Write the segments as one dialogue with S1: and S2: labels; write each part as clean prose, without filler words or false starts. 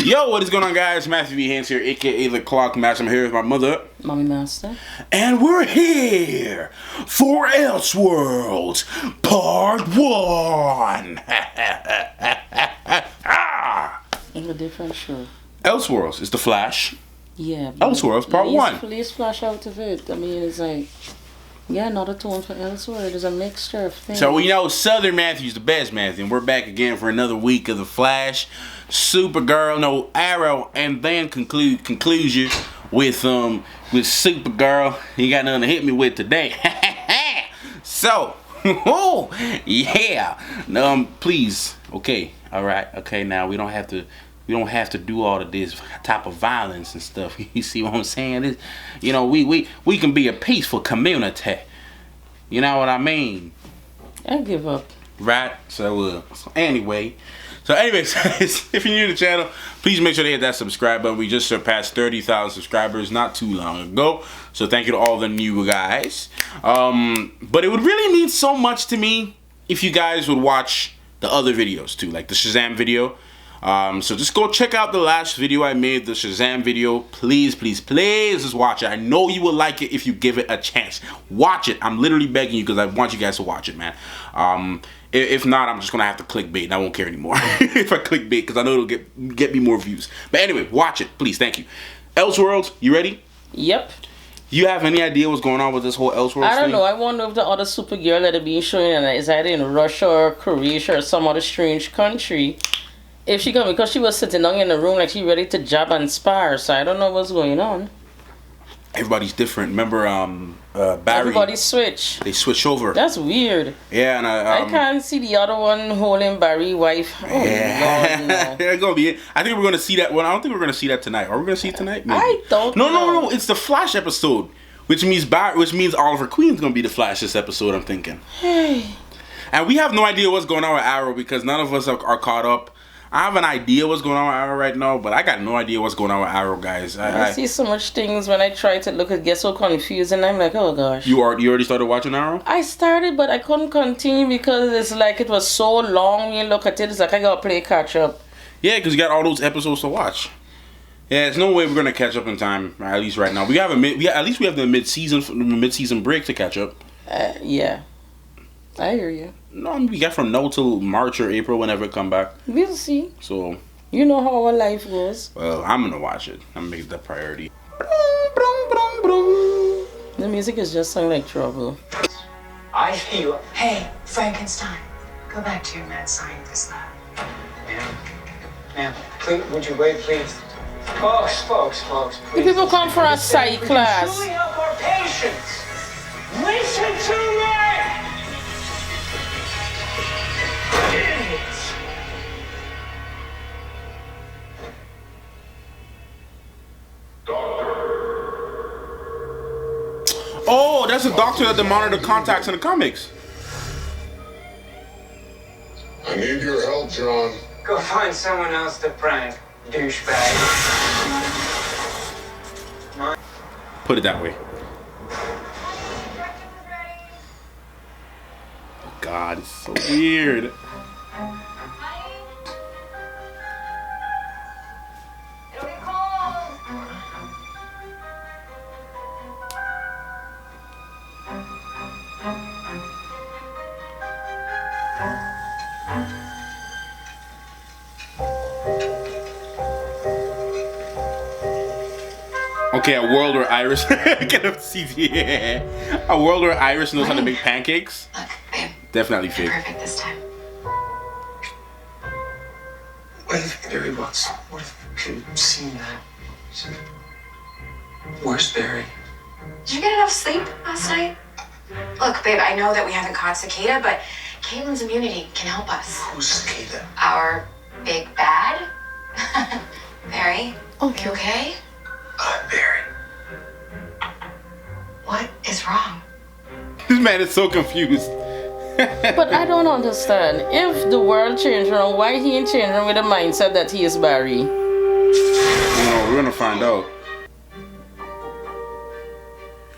S1: Yo, what is going on, guys? Matthew V. Haynes here, aka the Clock Master. I'm here with my mother,
S2: Mommy Master,
S1: and we're here for Elseworlds Part 1.
S2: in a different show.
S1: Elseworlds is the Flash.
S2: Yeah.
S1: Elseworlds Part 1.
S2: Please flash out of it. I mean, it's like, yeah, not a tone for Elseworlds. There's a mixture of things.
S1: So we know Southern Matthew's the best Matthew, and we're back again for another week of the Flash, Supergirl, no Arrow, and then conclusion with Supergirl. You got nothing to hit me with today. So, oh yeah. Please, okay, all right, okay. Now we don't have to do all of this type of violence and stuff. You see what I'm saying? It's, you know, we can be a peaceful community. You know what I mean?
S2: I give up.
S1: Right? So anyways, if you're new to the channel, please make sure to hit that subscribe button. We just surpassed 30,000 subscribers not too long ago. So thank you to all the new guys. But it would really mean so much to me if you guys would watch the other videos too, like the Shazam video. So just go check out the last video I made, the Shazam video. Please, please, please just watch it. I know you will like it if you give it a chance. Watch it. I'm literally begging you because I want you guys to watch it, man. If not, I'm just going to have to clickbait and I won't care anymore if I clickbait because I know it'll get me more views. But anyway, watch it. Please. Thank you. Elseworlds, you ready?
S2: Yep.
S1: You have any idea what's going on with this whole Elseworlds thing?
S2: I don't know. I wonder if the other Supergirl that are being shown is either in Russia or Croatia or some other strange country. If she come, because she was sitting down in the room like she ready to jab and spar, so I don't know what's going on.
S1: Everybody's different. Remember, Barry.
S2: Everybody switch.
S1: They switch over.
S2: That's weird.
S1: Yeah, and
S2: I can't see the other one holding Barry's wife. Oh,
S1: yeah.
S2: Lord, no.
S1: It's gonna be it. I think we're gonna see that one. I don't think we're gonna see that tonight. Are we gonna see it tonight? Maybe.
S2: I don't know.
S1: No. It's the Flash episode, which means Oliver Queen's gonna be the Flash this episode. I'm thinking.
S2: Hey.
S1: And we have no idea what's going on with Arrow because none of us are caught up. I have an idea what's going on with Arrow right now, but I got no idea what's going on with Arrow, guys.
S2: I see so much things when I try to look, it gets so confused, and I'm like, oh gosh.
S1: You already started watching Arrow?
S2: I started, but I couldn't continue because it's like it was so long. When you look at it, it's like I gotta play catch up.
S1: Yeah, because you got all those episodes to watch. Yeah, there's no way we're gonna catch up in time. At least right now, we have the mid-season break to catch up.
S2: Yeah, I hear you.
S1: No, I mean, we got from now till March or April, whenever it come back.
S2: We'll see.
S1: So,
S2: you know how our life goes.
S1: Well, I'm gonna watch it. I'm gonna make it that priority.
S2: The music is just sounding like trouble.
S3: I feel. Hey, Frankenstein, go back to your mad scientist lab. Ma'am, please, would you wait, please? Folks, please.
S2: The people come for a psych class.
S3: Truly help our patients. Listen to me.
S1: Oh, that's the doctor that the monitor contacts in the comics.
S4: I need your help, John.
S3: Go find someone else to prank, douchebag.
S1: Put it that way. Oh God, it's so weird. Okay, a world where Iris yeah. A world where Iris knows how to make pancakes.
S5: Look, babe.
S1: Definitely fake.
S5: Perfect this time.
S3: What if Barry Watts would have seen that? Where's Barry?
S5: Did you get enough sleep last night? Look, babe, I know that we haven't caught Cicada, but Caitlin's immunity can help us.
S3: Who's Cicada?
S5: Our big bad? Barry,
S2: Okay.
S5: you okay?
S3: Barry.
S5: What is wrong?
S1: This man is so confused.
S2: But I don't understand. If the world changed around, why he ain't changing with the mindset that he is Barry?
S1: No, we're gonna find out.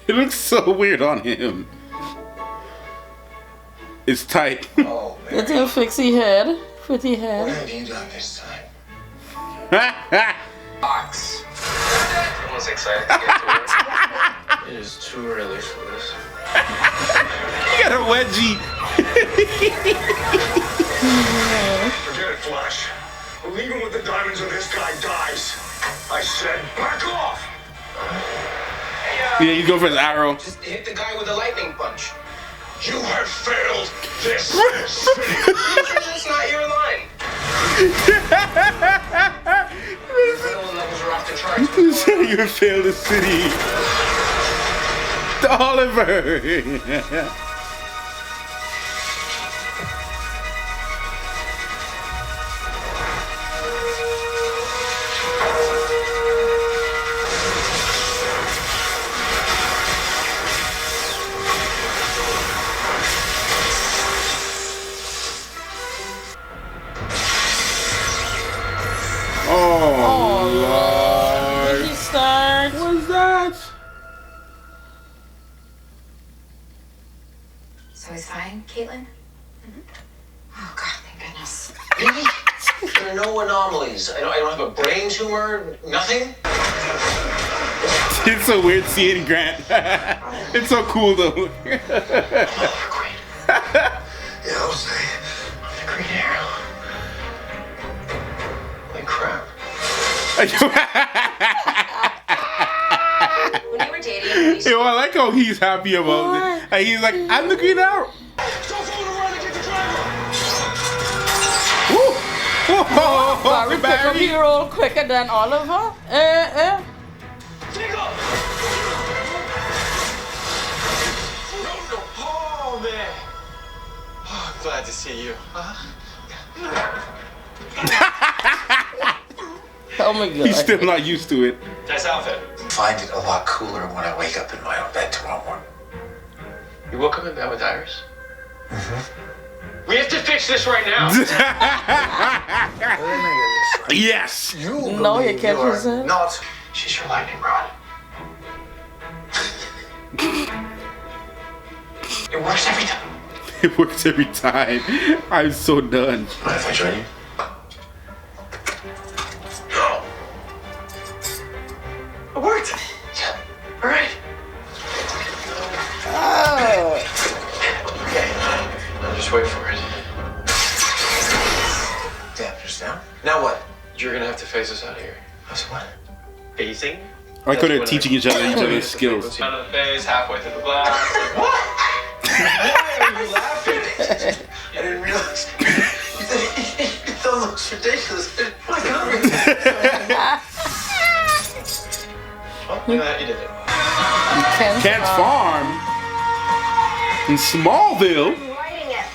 S1: It looks so weird on him. It's tight.
S3: Oh,
S2: Little fixie head, pretty
S3: what
S2: head.
S3: have you done this time?
S6: Box. I was excited to get to work. It is too early for this.
S1: You got a wedgie.
S4: Forget it, Flash. Leaving with the diamonds or this guy dies. I said, back off!
S1: Yeah, you go for his arrow.
S6: Just hit the guy with a lightning punch.
S4: You have failed this city.
S6: That's not your line. Adrenaline levels are off the charts.
S1: You have failed the city. Oliver. Oh, Lord.
S2: Did he start?
S1: What's that?
S5: So he's fine, Caitlin? Oh, God, thank goodness.
S6: Really? There are no anomalies. I don't have a brain tumor. Nothing.
S1: It's so weird seeing Grant. It's so cool though.
S6: Oh, great.
S4: Yeah, I'll say.
S6: I'm the Green Arrow. Like crap.
S5: When you were dating,
S1: Yo, I like how he's happy about it. And he's like, I'm the Green Arrow.
S4: Stop fooling around and get the driver!
S1: Woo! Oh,
S2: Barry pick up
S1: Barry.
S2: the roll quicker than Oliver.
S4: Take off!
S6: Oh man. Oh, I'm glad to see you.
S2: Oh my God.
S1: He's still not used to it.
S6: Nice outfit.
S7: Find it a lot cooler when I wake up in my own bed tomorrow morning.
S6: You woke up in bed with Iris? We have to fix this right now.
S1: Yes.
S2: No, you can't use it.
S7: Not.
S6: She's your lightning rod. It works every time.
S1: It works every time. I'm so done.
S7: Mind if I join you?
S6: It worked. Yeah. All right.
S2: Oh.
S6: Okay. I'll just wait for it.
S7: Dampers down. Now what?
S6: You're gonna have to phase us out of here.
S7: How's what?
S6: Phasing?
S1: I could have teaching each other's skills.
S6: Out of the phase, halfway through the blast. What? Why are you laughing?
S7: I didn't realize. That looks ridiculous. My God.
S6: Oh, look at that, you did it.
S1: Kent's farm in Smallville.
S5: writing it.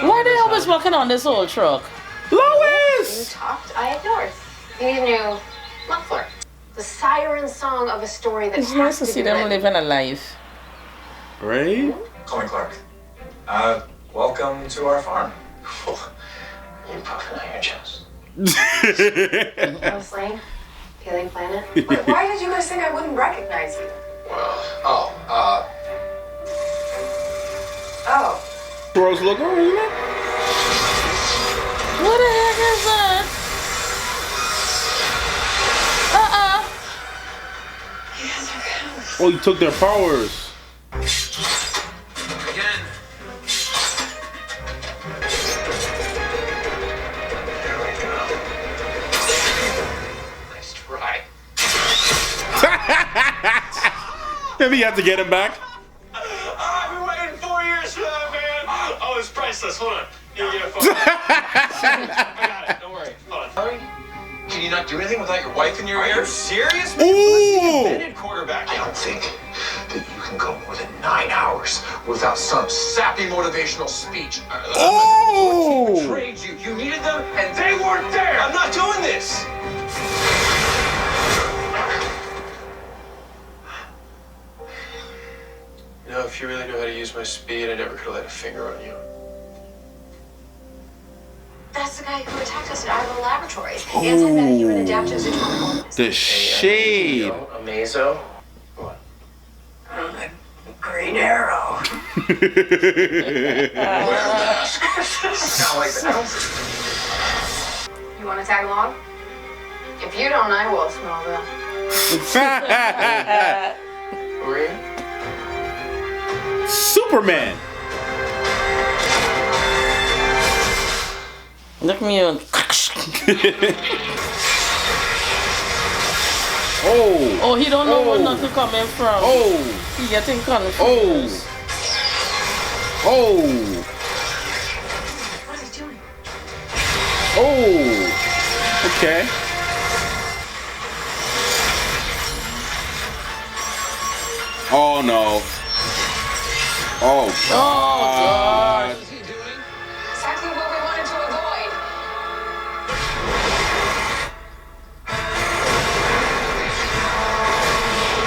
S2: Why they always working on this old truck?
S5: You
S1: Lois.
S5: talked, I ignored. You need a new muffler. The siren song of a story that
S2: It's
S5: has
S2: nice to
S5: to
S2: see
S5: be
S2: them
S5: written.
S2: living a life.
S1: Right?
S7: Call me Clark. Welcome to our farm.
S6: You puffing out your chest.
S5: Lois Lane, Healing Planet. Why did you guys think I wouldn't recognize you?
S6: Well,
S5: Oh,
S1: Rose logo, isn't it?
S2: What the heck is that?
S5: you guys are cowards.
S1: Oh, you took their powers.
S7: Again.
S6: there we go. Nice try.
S1: Maybe you have to get him back.
S6: I've been waiting 4 years for that, man. Oh, it's priceless. Hold on. You get a phone. I got it. Don't worry. Hold on.
S7: Can you not do anything without your wife in your
S6: Are
S7: ear?
S6: you serious? Man?
S1: Ooh.
S6: Invented quarterback.
S7: I don't think that you can go more than 9 hours without some sappy motivational speech.
S1: Oh.
S6: Betrayed you. You needed them, and they weren't there. I'm not doing this. You know, if you really knew how to use my speed, I never could have laid a finger on you.
S5: That's the guy who attacked us at Iowa Laboratories. Anti-metahuman adaptive atomic.
S1: The shade.
S6: A meso. What?
S5: I'm the Green Arrow.
S7: Not like that.
S5: You want to tag along? If you don't, I will, Smallville.
S2: Really?
S1: Superman.
S2: Look me on.
S1: Oh.
S2: Oh, he don't know where nothing coming from.
S1: Oh.
S2: He getting confused.
S1: Oh.
S5: What is he doing?
S1: Oh. Okay. Oh no. Oh God.
S5: Exactly what we wanted to avoid.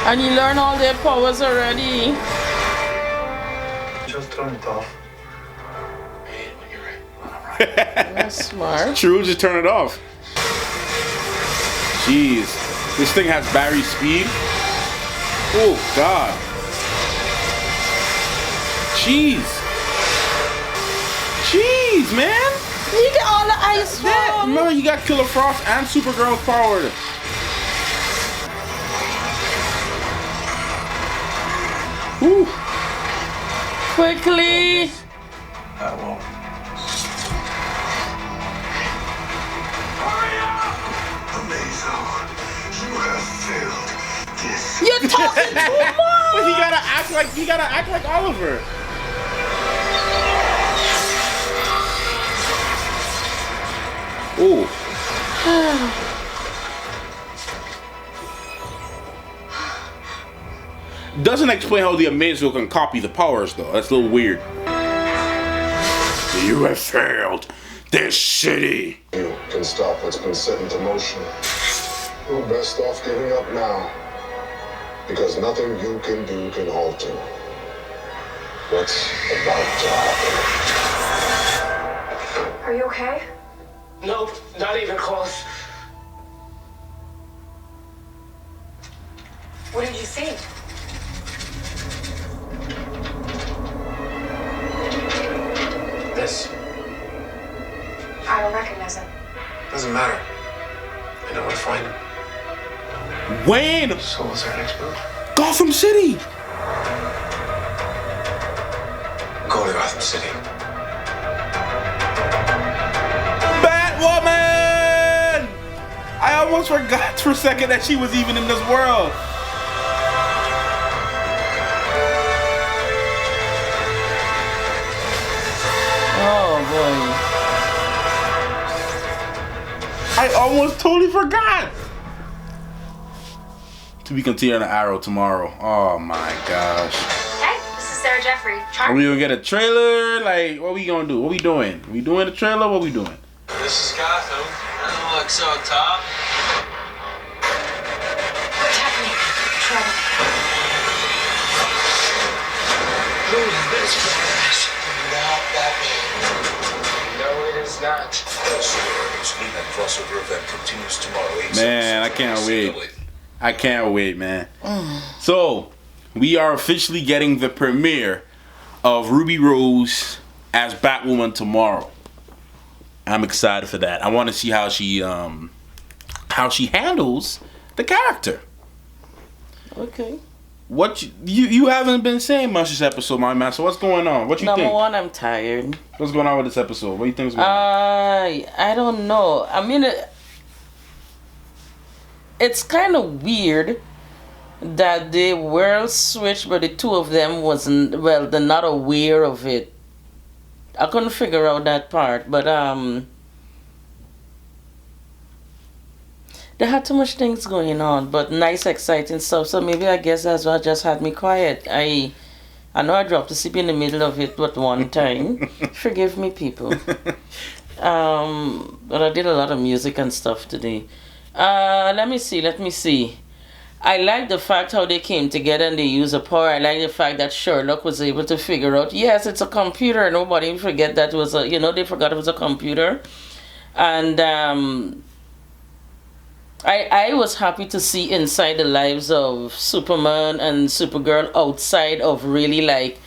S2: And you learn all their powers already.
S3: Just turn it off.
S2: That's smart.
S1: True, just turn it off. Jeez. This thing has Barry speed. Oh God. Jeez. Jeez, man.
S2: You get all the ice
S1: That,
S2: from.
S1: remember, you got Killer Frost and Supergirl's power. Whew.
S2: Quickly.
S7: I won't. Amazo, you have failed this.
S2: You're talking too much.
S1: But he gotta act like Oliver. Ooh. Doesn't explain how the Amazo can copy the powers though. That's a little weird. You have failed this city.
S7: You can stop what's been set into motion. You're best off giving up now. Because nothing you can do can alter what's about to happen.
S5: Are you okay?
S6: Nope, not even close.
S5: What did you see?
S7: This
S5: I don't recognize him.
S7: doesn't matter. I know where to find him.
S1: Wayne,
S7: So what's our next move?
S1: Gotham City.
S7: Go to Gotham City.
S1: Batwoman! I almost forgot for a second that she was even in this world.
S2: Oh boy.
S1: I almost totally forgot. To be continued on the Arrow tomorrow. Oh my gosh.
S5: Hey, this is Sarah Jeffrey.
S1: Are we gonna get a trailer? Like, what we gonna do? What we doing? We doing a trailer? What we doing?
S8: This is Gotham. Doesn't look so top.
S5: What's happening? Trouble.
S8: Who's this flash? Not Batman. No, it is not.
S7: Elseworlds midnight crossover event continues tomorrow. 8
S1: Man, I can't wait. I can't wait, man. So, we are officially getting the premiere of Ruby Rose as Batwoman tomorrow. I'm excited for that. I want to see how she handles the character.
S2: Okay.
S1: What you haven't been saying much this episode, my man. So what's going on? What you
S2: Number
S1: think?
S2: one, I'm tired.
S1: What's going on with this episode? What do you think is going on?
S2: I don't know. I mean, it's kind of weird that they were switched, but the two of them wasn't. Well, they're not aware of it. I couldn't figure out that part, but they had too much things going on, but nice, exciting stuff. So maybe I guess that's what just had me quiet. I know I dropped asleep in the middle of it, but one time. Forgive me, people. But I did a lot of music and stuff today. Let me see. I like the fact how they came together and they used a power. I like the fact that Sherlock was able to figure out, yes, it's a computer. Nobody forget that it was a, they forgot it was a computer. And I was happy to see inside the lives of Superman and Supergirl outside of really like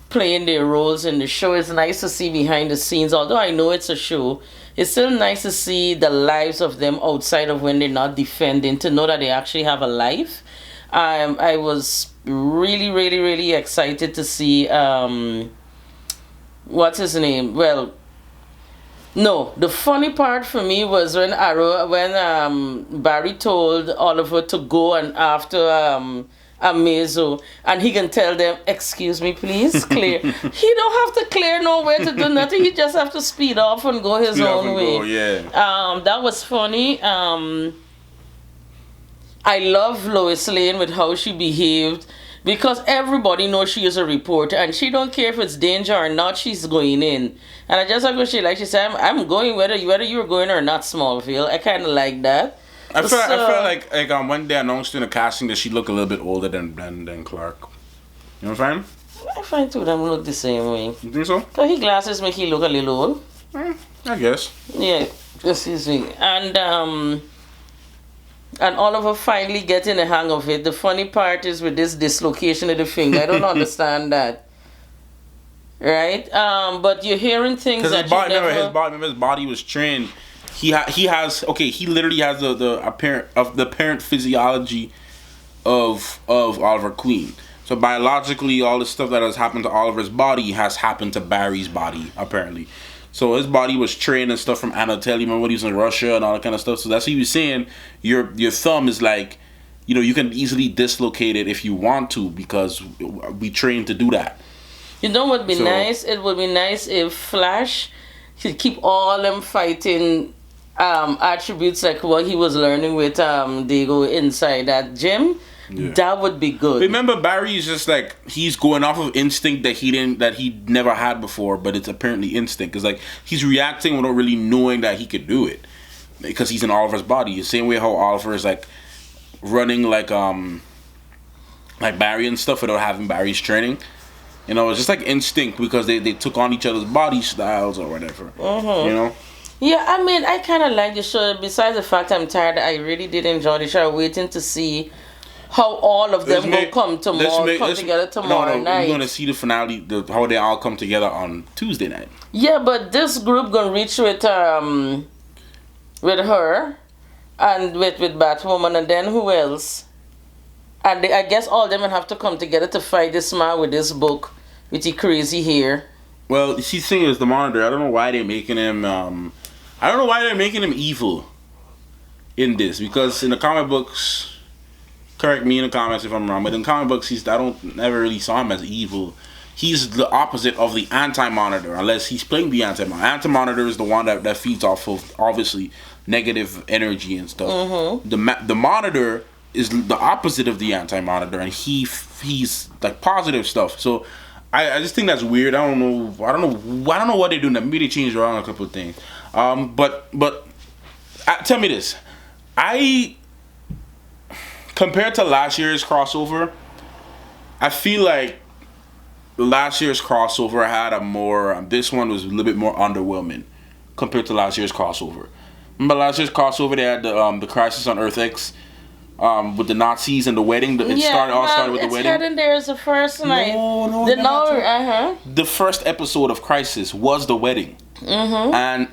S2: playing their roles in the show. It's nice to see behind the scenes. Although I know it's a show, it's still nice to see the lives of them outside of when they're not defending, to know that they actually have a life. I was really, really, really excited to see, what's his name? Well, no, the funny part for me was when Barry told Oliver to go and after Amazo, and he can tell them, excuse me please, clear. He don't have to clear nowhere to do nothing. He just have to speed off and go his own way.
S1: Go, yeah.
S2: That was funny. I love Lois Lane with how she behaved, because everybody knows she is a reporter and she don't care if it's danger or not, she's going in. And I just like what she said, I'm going whether you're going or not, Smallville. I kind of like that.
S1: I felt like when they announced in the casting that she looked a little bit older than Clark. You know what I'm saying?
S2: I find two of them look the same way.
S1: You think so?
S2: So his glasses make he look a little old.
S1: I guess.
S2: Yeah, excuse me. And Oliver finally getting the hang of it. The funny part is with this dislocation of the finger. I don't understand that. Right? But you're hearing things that
S1: his body was trained. He literally has the apparent physiology of Oliver Queen. So biologically, all the stuff that has happened to Oliver's body has happened to Barry's body, apparently. So his body was trained and stuff from Anatoly. Remember when he was in Russia and all that kind of stuff. So that's what he was saying. Your thumb is like, you can easily dislocate it if you want to, because we trained to do that.
S2: You know what would be nice? It would be nice if Flash could keep all them fighting attributes like what he was learning with Dago inside that gym. Yeah. That would be good.
S1: Remember, Barry is just like, he's going off of instinct that he never had before, but it's apparently instinct. It's like he's reacting without really knowing that he could do it, because he's in Oliver's body. The same way how Oliver is like running like Barry and stuff without having Barry's training. It's just like instinct, because they took on each other's body styles or whatever.
S2: Yeah, I mean, I kind of like the show. Besides the fact I'm tired, I really did enjoy the show. Waiting to see how all of them will come together tomorrow night.
S1: We're gonna see the finale, how they all come together on Tuesday night.
S2: Yeah, but this group gonna reach with her and with Batwoman, and then who else? And I guess all of them will have to come together to fight this man with this book with the crazy hair.
S1: Well, she's saying is the Monitor. I don't know why they're making him. I don't know why they're making him evil in this, because in the comic books, correct me in the comments if I'm wrong, but in comic books, never really saw him as evil. He's the opposite of the Anti-Monitor, unless he's playing the Anti-Monitor. Anti-Monitor is the one that feeds off of, obviously, negative energy and stuff. Mm-hmm. The Monitor is the opposite of the Anti-Monitor, and he's like positive stuff. So I just think that's weird. I don't know what they're doing. Maybe they changed around a couple of things. But tell me this. Compared to last year's crossover, I feel like last year's crossover had this one was a little bit more underwhelming compared to last year's crossover. Remember last year's crossover, they had the Crisis on Earth X with the Nazis and the wedding. It started with the wedding.
S2: It's in there as the first night.
S1: The first episode of Crisis was the wedding. Mm-hmm. And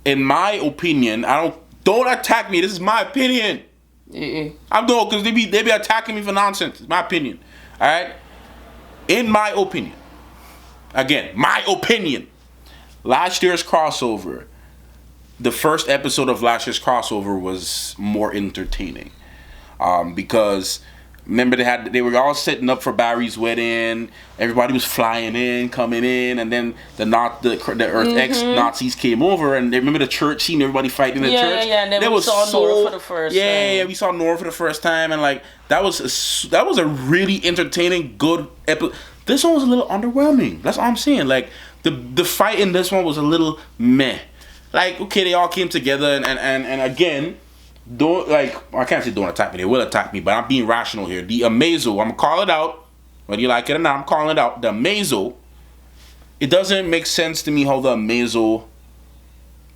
S1: in my opinion, don't attack me. This is my opinion. I'm doing, because they be attacking me for nonsense. It's my opinion. All right. In my opinion, again, my opinion. Last year's crossover, the first episode of last year's crossover was more entertaining, because remember they were all setting up for Barry's wedding. Everybody was flying in, coming in, and then the Earth X Nazis came over, and they remember the church scene, everybody fighting in the church.
S2: And then we saw Nora for the first time.
S1: Yeah, we saw Nora for the first time, and like that was a really entertaining, good episode. This one was a little underwhelming. That's all I'm saying. Like the fight in this one was a little meh. Like, okay, they all came together, and again, I can't say don't attack me. They will attack me, but I'm being rational here. The Amazo, I'm gonna call it out, whether you like it or not. I'm calling it out. The Amazo, it doesn't make sense to me how the Amazo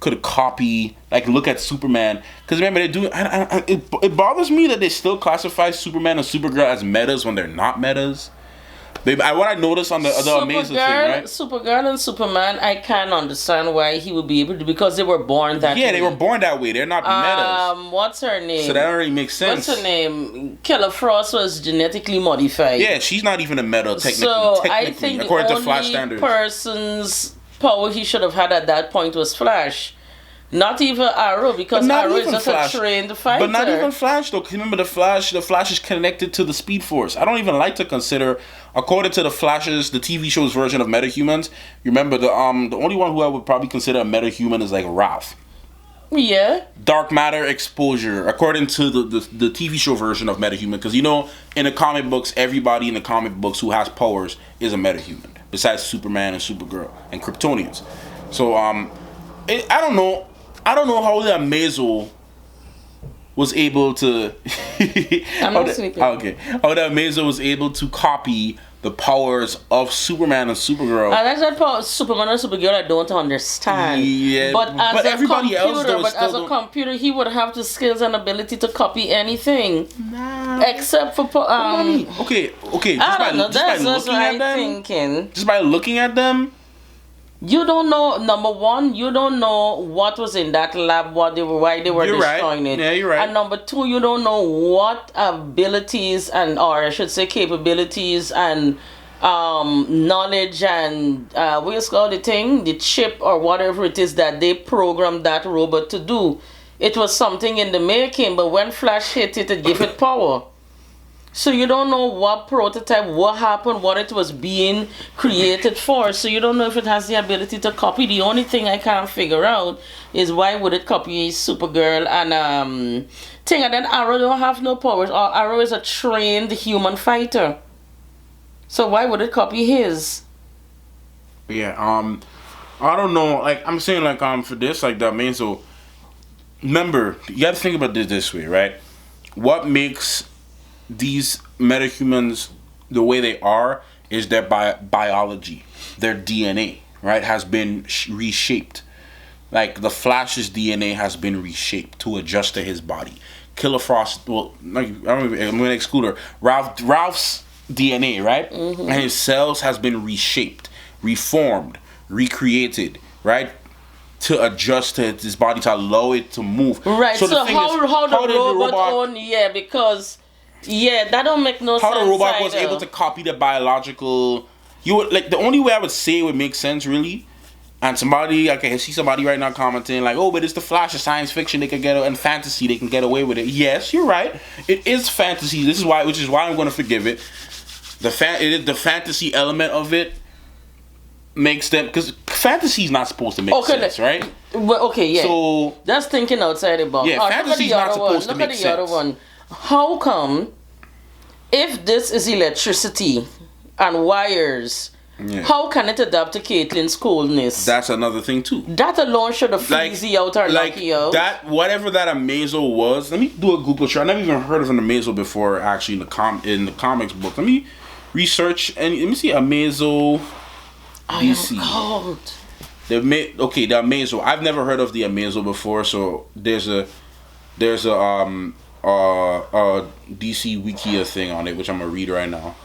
S1: could copy, look at Superman. Because remember, they do. It bothers me that they still classify Superman and Supergirl as metas when they're not metas. What I noticed on the Amazing thing, right?
S2: Supergirl and Superman, I can't understand why he would be able to, because they were born that way.
S1: Yeah, they were born that way. They're not metas.
S2: What's her name?
S1: So that already makes sense.
S2: What's her name? Killer Frost was genetically modified.
S1: Yeah, she's not even a meta technically.
S2: So I think
S1: according
S2: the
S1: to Flash
S2: only
S1: standards.
S2: person's power he should have had at that point was Flash. Not even Arrow, because Arrow is just a trained fighter.
S1: But not even Flash, though. Remember, the Flash is connected to the Speed Force. I don't even like to consider, according to the TV show's version of metahumans, you remember the only one who I would probably consider a metahuman is like Ralph.
S2: Yeah.
S1: Dark matter exposure, according to the TV show version of metahuman. Because, you know, in the comic books, everybody in the comic books who has powers is a metahuman. Besides Superman and Supergirl and Kryptonians. So, I don't know. I don't know how the Amazo was able to.
S2: I'm not sleeping.
S1: Okay, how the Amazo was able to copy the powers of Superman and Supergirl.
S2: And that's that part Superman and Supergirl I don't understand.
S1: Yeah,
S2: but as
S1: everybody else, though,
S2: as a computer, he would have the skills and ability to copy anything, except for
S1: Okay.
S2: I don't know. That's just my thinking.
S1: Just by looking at them.
S2: You don't know. Number one, you don't know what was in that lab, why they were destroying it.
S1: Yeah, you're right.
S2: And number two, you don't know what abilities or I should say capabilities and knowledge and what's called the chip or whatever it is that they programmed that robot to do. It was something in the making, but when Flash hit it, it gave it power. So you don't know what prototype, what happened, what it was being created for. So you don't know if it has the ability to copy. The only thing I can't figure out is why would it copy Supergirl and thing. And then Arrow don't have no powers. Or Arrow is a trained human fighter. So why would it copy his?
S1: Yeah, I don't know. Like I'm saying, like for this, like that means so. Remember, you got to think about this way, right? What makes these metahumans the way they are is their biology, their DNA, right, has been reshaped. Like the Flash's DNA has been reshaped to adjust to his body. Killer Frost, well, like, I'm gonna exclude her. Ralph's DNA, right, and his cells has been reshaped, reformed, recreated, right, to adjust to his body to allow it to move.
S2: Right. So how the robot own? Yeah, because. Yeah, that don't make no sense.
S1: How the robot was able to copy the biological, you would like the only way I would say it would make sense really, and somebody I can see somebody right now commenting like, oh, but it's the Flash of science fiction, they can get and fantasy, they can get away with it. Yes, you're right. It is fantasy. Which is why I'm going to forgive it. The fantasy element of it makes them, because fantasy is not supposed to make sense, right?
S2: Well, okay, yeah.
S1: So
S2: just thinking outside the box.
S1: Yeah, fantasy is not supposed to make sense. Look at the other one.
S2: How come, if this is electricity and wires, how can it adapt to Caitlin's coldness?
S1: That's another thing too.
S2: That alone should have freeze you out or knock you out.
S1: That whatever that Amazo was. Let me do a Google search. I never even heard of an Amazo before. Actually, in the comics book. Let me research and let me see Amazo. DC. The Amazo. I've never heard of the Amazo before. So there's a DC Wikia thing on it, which I'm gonna read right now.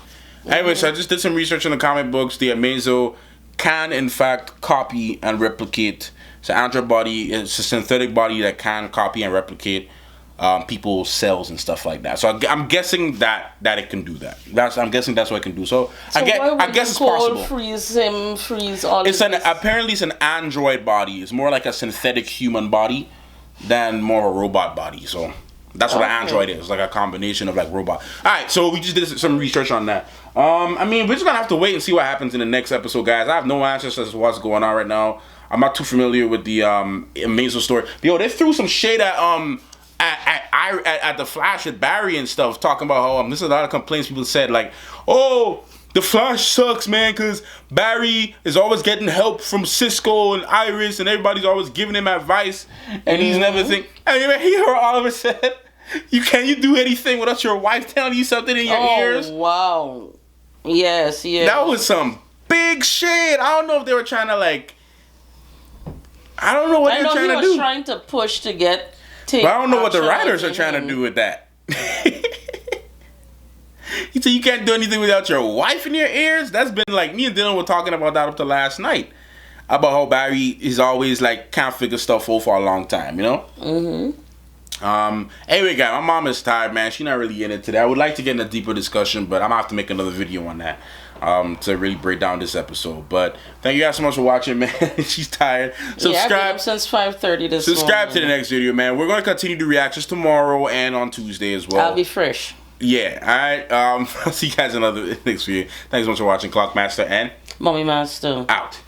S1: Anyway, so I just did some research in the comic books. The Amazo can in fact copy and replicate. It's an android body. It's a synthetic body that can copy and replicate people's cells and stuff like that. So I'm guessing that it can do that. I'm guessing that's what it can do. So I guess it's possible.
S2: Freeze all.
S1: Apparently it's an android body. It's more like a synthetic human body than more a robot body. So. That's what an android is, like a combination of like robot. Alright, so we just did some research on that. I mean, we're just gonna have to wait and see what happens in the next episode, guys. I have no answers as to what's going on right now. I'm not too familiar with the Amazo story. Yo, they threw some shade at the Flash with Barry and stuff, talking about how this is a lot of complaints people said, like, oh, the Flash sucks, man, because Barry is always getting help from Cisco and Iris, and everybody's always giving him advice, and he's never think. I mean, he heard Oliver said, can you do anything without your wife telling you something in your ears?
S2: Wow. Yes, yes.
S1: That was some big shit. I don't know if they were trying to like. I don't know what they're trying to do. I know he was
S2: trying to push to get.
S1: But I don't know what the writers are trying to do with that. He said you can't do anything without your wife in your ears. That's been like me and Dylan were talking about that up to last night. About how Barry is always like can't figure stuff out for a long time, you know? Anyway, guys, my mom is tired, man. She's not really in it today. I would like to get in a deeper discussion, but I'm gonna have to make another video on that to really break down this episode. But thank you guys so much for watching, man. She's tired. Subscribe.
S2: Yeah, I've been up since 5:30 this
S1: Subscribe
S2: morning.
S1: to the next video, man. We're gonna continue the reactions tomorrow and on Tuesday as well.
S2: I'll be fresh.
S1: Yeah, alright. I'll see you guys in another next video. Thanks so much for watching. Clockmaster and
S2: Mommy Master.
S1: out.